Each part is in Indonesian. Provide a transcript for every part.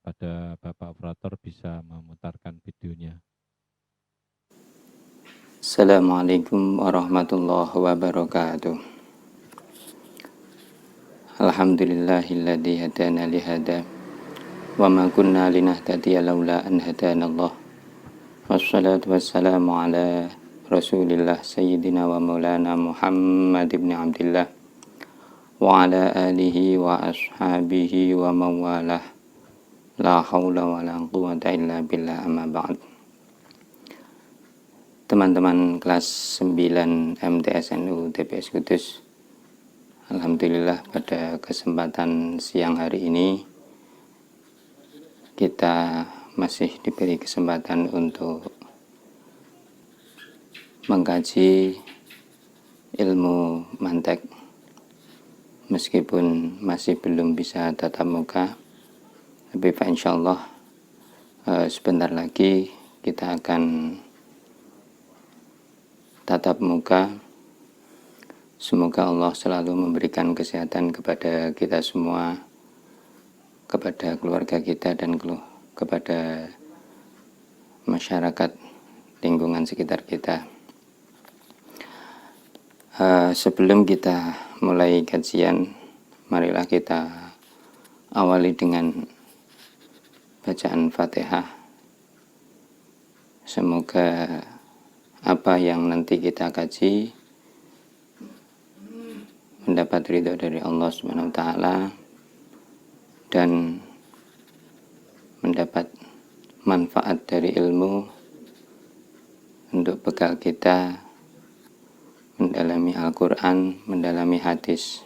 kepada Bapak Operator bisa memutarkan videonya. Assalamualaikum warahmatullahi wabarakatuh. Alhamdulillahilladzi hadana lihada wa ma kunna linahtadiya laula an hadanallah. Wassalatu wassalamu ala Rasulillah sayyidina wa maulana Muhammad ibn Abdillah wa ala alihi wa ashabihi wa mawalah. La haula wa la quwata illa billah, amma ba'd. Teman-teman kelas 9 MTSNU TPS Kudus, alhamdulillah pada kesempatan siang hari ini kita masih diberi kesempatan untuk mengkaji ilmu mantek meskipun masih belum bisa tatap muka, tapi insyaallah sebentar lagi kita akan tatap muka. Semoga Allah selalu memberikan kesehatan kepada kita semua, kepada keluarga kita dan kepada masyarakat lingkungan sekitar kita. Sebelum kita mulai kajian, marilah kita awali dengan bacaan Fatihah. Semoga apa yang nanti kita kaji mendapat ridho dari Allah Subhanahu wa taala dan mendapat manfaat dari ilmu untuk bekal kita mendalami Al-Qur'an, mendalami hadis.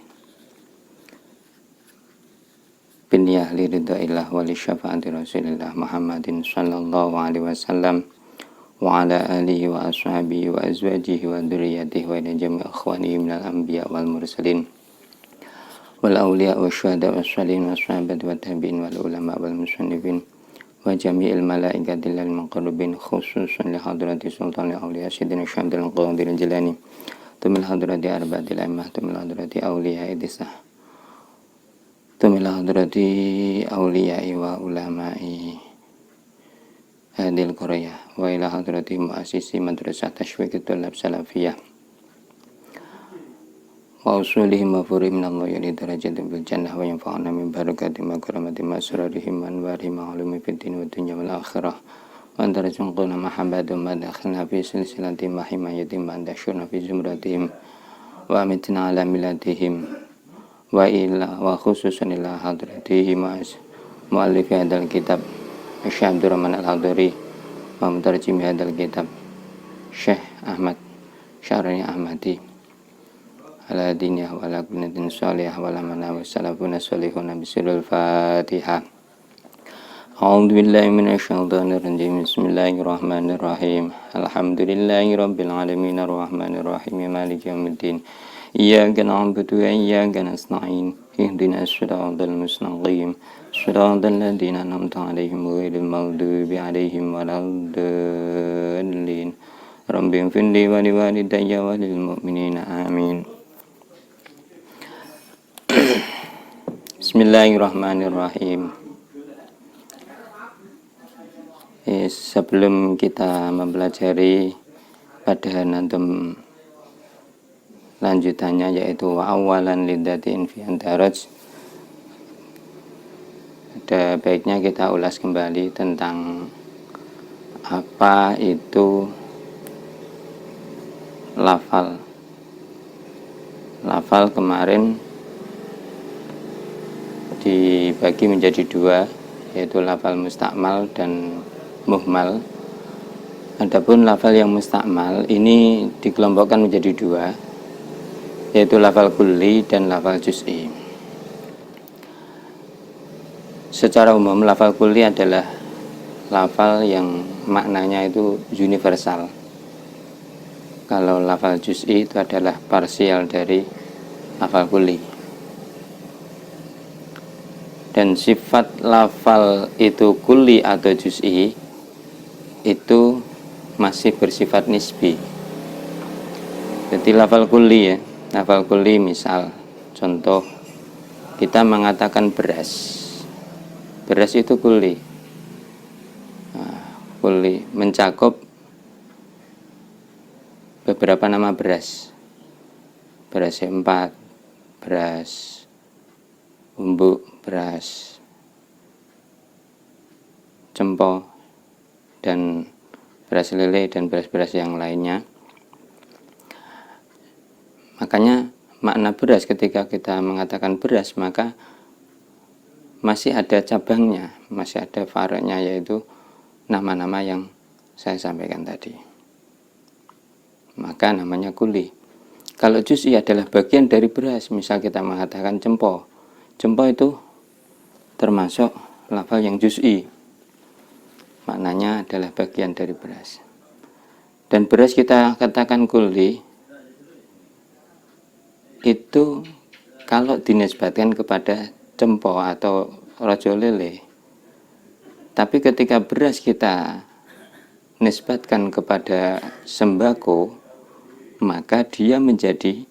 Binniyah li ridhaillah wa li syafaati Rasulillah Muhammadin sallallahu alaihi wasallam wa ala alihi wa ashabihi wa azwajihi wa dzurriyyatihi wa ila jami'i ikhwanihi minal anbiya wal mursalin wal awliya wa syuhada wa salihin wa sahabati wa tabi'in wal ulama wal musannifin wa jami'il malaikati lil muqarrabin khususan li hadrati sultanil awliya sayyidina Syamsul Qadir Jilani tumil hadrati arba'atil a'immah tumil hadrati awliya idisah tumil hadrati awliya wa ulama'i hadil Korea wa ila hadrati muasisi madrasah tashwiq tulab salafiyah wa usulihim wa furi minallahi li darajatin bil jannah wa yanfa'una min barakati ma karamati ma surarihim wa anwarihim wa ulumi fid din wa dunya wal akhirah wa antarajun quna mahabbatum ma dakhilna fi silsilati ma himayatim ma dashurna fi zumratihim wa amitna ala milatihim wa khususan ila hadrati mu'allifi hadal kitab Syekh Abdul Rahman Al-Hadari wa mutarjim hadal kitab Syekh Ahmad Syarani Ahmadi ala diniyah wa ala kunatin salihah wa lamana wa salafuna salihuna bisulul Fatihah. A'udzu billahi minasyaitonir rajim. Bismillahirrahmanirrahim. Alhamdulillahi rabbil alamin arrahmanir rahim maliki yaumiddin. Iyyaka na'budu wa iyyaka nasta'in. Ihdinas siratal mustaqim. Siratal ladzina an'amta 'alaihim ghairil maghdubi 'alaihim waladdallin. Rabbi ighfirli wa liwalidayya wa lil mu'minina amin. Bismillahirrahmanirrahim. Sebelum kita mempelajari pada nantum lanjutannya, yaitu wa awalan liddatin fi antaraj, ada baiknya kita ulas kembali tentang apa itu lafal. Lafal kemarin dibagi menjadi dua, yaitu lafal mustakmal dan muhmal. Adapun lafal yang mustakmal ini dikelompokkan menjadi dua, yaitu lafal kulli dan lafal juz'i. Secara umum lafal kulli adalah lafal yang maknanya itu universal. Kalau lafal juz'i itu adalah parsial dari lafal kulli. Dan sifat lafal itu kulli atau juz'i itu masih bersifat nisbi. Jadi lafal kulli ya, lafal kulli misal contoh kita mengatakan beras. Beras itu kuli. Kuli mencakup beberapa nama beras. Beras C4, beras bumbu, beras cempo, dan beras lele, dan beras-beras yang lainnya. Makanya makna beras, ketika kita mengatakan beras, maka masih ada cabangnya, masih ada fareknya, yaitu nama-nama yang saya sampaikan tadi. Maka namanya kuli. Kalau juz'i adalah bagian dari beras, misal kita mengatakan cempo. Cempo itu termasuk lafal yang juz'i, maknanya adalah bagian dari beras. Dan beras kita katakan kuli itu kalau dinisbatkan kepada cempo atau rojo lele. Tapi ketika beras kita nisbatkan kepada sembako, maka dia menjadi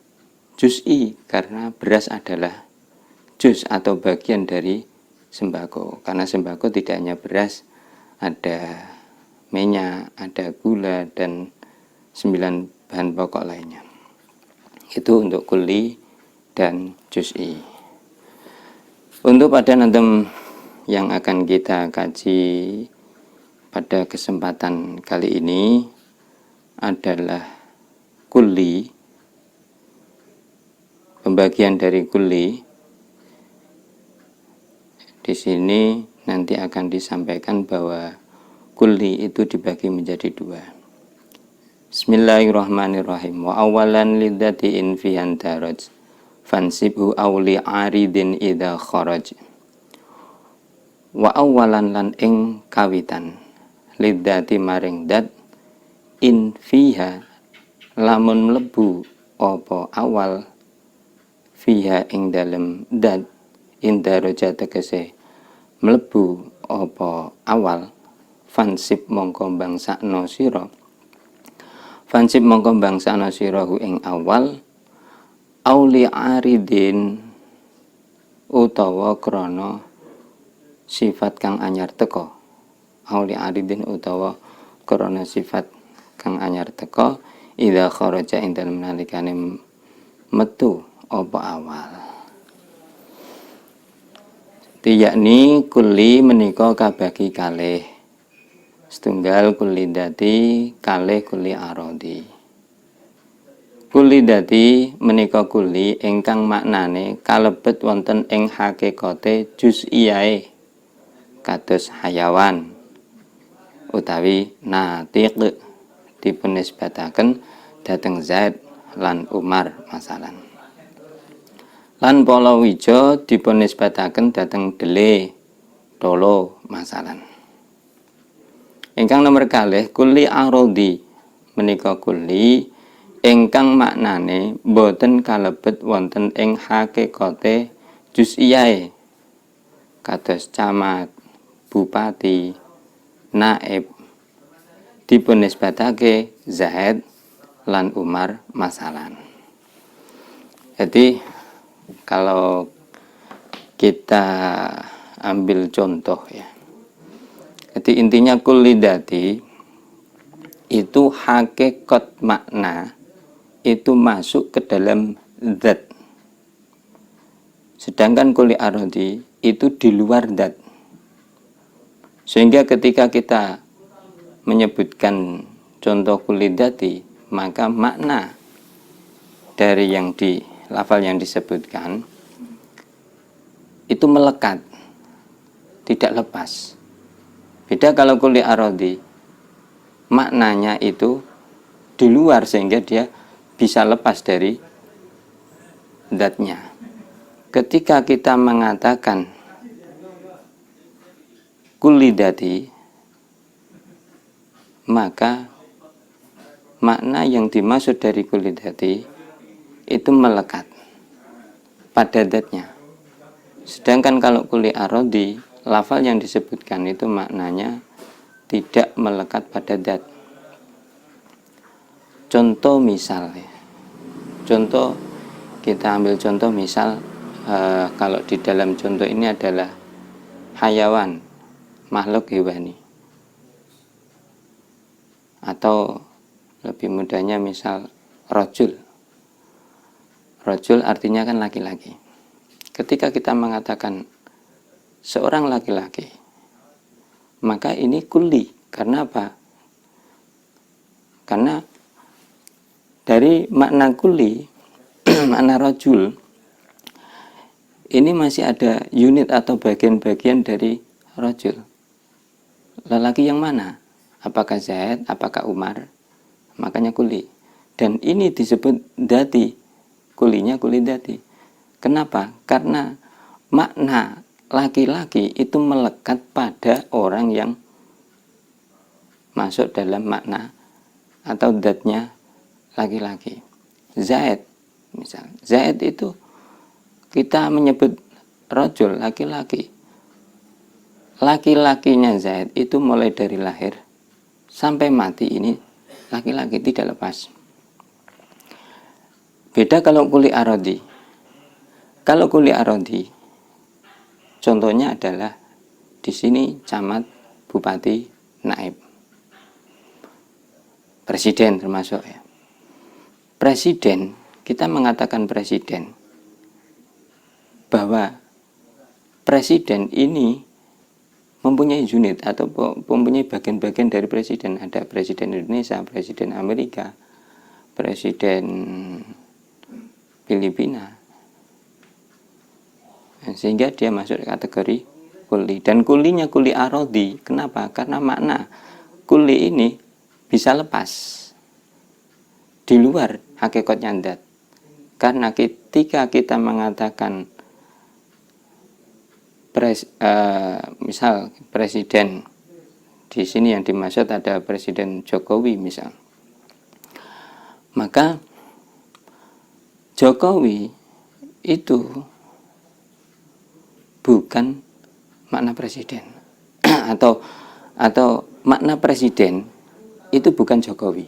juz'i, karena beras adalah juz atau bagian dari sembako. Karena sembako tidak hanya beras, ada minyak, ada gula, dan 9 bahan pokok lainnya. Itu untuk kuli dan juz'i. Untuk pada nazam yang akan kita kaji pada kesempatan kali ini adalah kuli, pembagian dari kuli. Di sini nanti akan disampaikan bahwa kuli itu dibagi menjadi 2. Bismillahirrahmanirrahim. Wa awalan lidzatin fi antaraj fansibhu awli aridin idza kharaj. Wa awalan lan ing kawitan lidzati maring dat in fiha lamun mlebu apa awal fiha ing dalem dat indaraja tegese mlebu apa awal fansib mongko bangsakno sira fansib mongko bangsakno sira ing awal auli aridin utawa krana sifat kang anyar teka. Auli aridin utawa krana sifat kang anyar teka idza kharaja ing dalem nalikane metu apa awal. Yakni kuli menika kabagi kalih. Setunggal kuli dati, kalih kuli arodi. Kuli dati menika kuli ingkang maknane kalebet wonten ing hakikate juz'iyae kados hayawan utawi natiq dipunisbataken dhateng Zaid lan Umar masalan. Lan palawija dipunisbataken dhateng Dele, Dolo masalan. Ingkang nomor kalih kuli arodi menika kuli ingkang maknane boten kalebet wonten ing hakikate juz'iyae kados camat, bupati, naib dipunisbatake Zaid lan Umar masalan. Jadi kalau kita ambil contoh ya. Jadi intinya kulidati itu hakikat makna itu masuk ke dalam zat. Sedangkan kuli arodi itu di luar zat. Sehingga ketika kita menyebutkan contoh kulidati, maka makna dari yang di lafal yang disebutkan itu melekat, tidak lepas. Beda kalau kuli arodi, maknanya itu di luar sehingga dia bisa lepas dari zatnya. Ketika kita mengatakan kulidati, maka makna yang dimaksud dari kulidati itu melekat pada zatnya. Sedangkan kalau kuli arodi, lafal yang disebutkan itu maknanya tidak melekat pada zat. Contoh misal ya. Contoh, kita ambil contoh misal kalau di dalam contoh ini adalah hayawan, makhluk hewani. Atau lebih mudahnya misal rojul. Rojul artinya kan laki-laki. Ketika kita mengatakan seorang laki-laki, maka ini kulli. Karena apa? Karena dari makna kulli, makna rojul, ini masih ada unit atau bagian-bagian dari rojul. Lelaki yang mana? Apakah Zaid, apakah Umar? Makanya kulli. Dan ini disebut dati. Kulinya kuli dati. Kenapa? Karena makna laki-laki itu melekat pada orang yang masuk dalam makna atau datnya laki-laki. Zaid, misal Zaid itu kita menyebut rojul, laki-laki. Laki-lakinya Zaid itu mulai dari lahir sampai mati ini laki-laki, tidak lepas. Beda kalau kuli arodi. Kalau kuli arodi, contohnya adalah di sini camat, bupati, naib, presiden termasuk ya. Presiden, kita mengatakan presiden bahwa presiden ini mempunyai unit atau mempunyai bagian-bagian dari presiden. Ada presiden Indonesia, presiden Amerika, presiden Filipina. Sehingga dia masuk kategori kuli. Dan kulinya kuli arodi. Kenapa? Karena makna kuli ini bisa lepas di luar hakikatnya dat. Karena ketika kita mengatakan misal presiden, di sini yang dimaksud ada Presiden Jokowi misal, maka Jokowi itu bukan makna presiden atau makna presiden itu bukan Jokowi,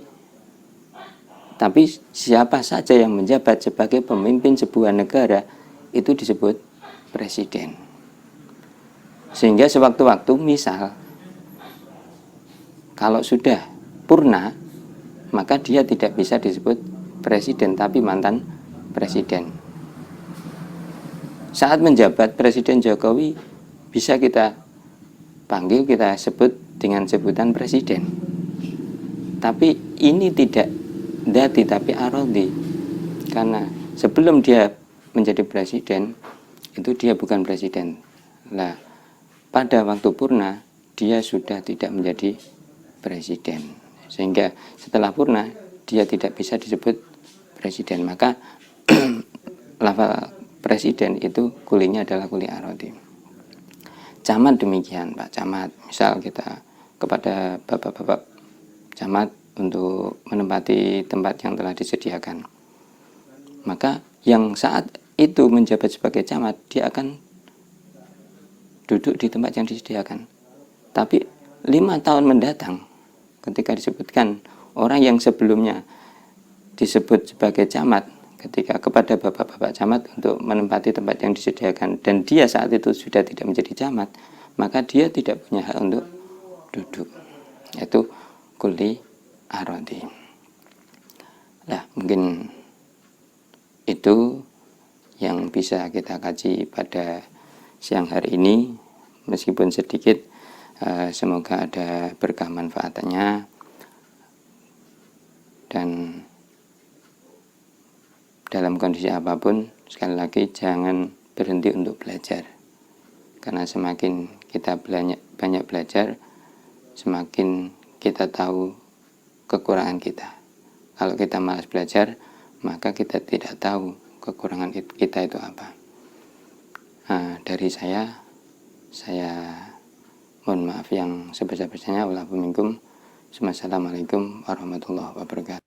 tapi siapa saja yang menjabat sebagai pemimpin sebuah negara itu disebut presiden. Sehingga sewaktu-waktu misal kalau sudah purna, maka dia tidak bisa disebut presiden tapi mantan presiden. Saat menjabat Presiden Jokowi bisa kita panggil, kita sebut dengan sebutan presiden. Tapi ini tidak dati tapi arodi. Karena sebelum dia menjadi presiden itu dia bukan presiden. Nah, pada waktu purna dia sudah tidak menjadi presiden, sehingga setelah purna dia tidak bisa disebut presiden. Maka lafal presiden itu kulinya adalah kuli arodi. Camat demikian, Pak Camat. Misal kita kepada bapak-bapak camat untuk menempati tempat yang telah disediakan, maka yang saat itu menjabat sebagai camat dia akan duduk di tempat yang disediakan. Tapi 5 tahun mendatang ketika disebutkan orang yang sebelumnya disebut sebagai camat, ketika kepada bapak-bapak camat untuk menempati tempat yang disediakan dan dia saat itu sudah tidak menjadi camat, maka dia tidak punya hak untuk duduk, yaitu kuli arodi. Nah, mungkin itu yang bisa kita kaji pada siang hari ini, meskipun sedikit, semoga ada berkah manfaatnya. Dan dalam kondisi apapun, sekali lagi jangan berhenti untuk belajar, karena semakin kita banyak belajar, semakin kita tahu kekurangan kita. Kalau kita malas belajar, maka kita tidak tahu kekurangan kita itu apa. Dari saya mohon maaf yang sebesar-besarnya. Wassalamualaikum warahmatullahi wabarakatuh.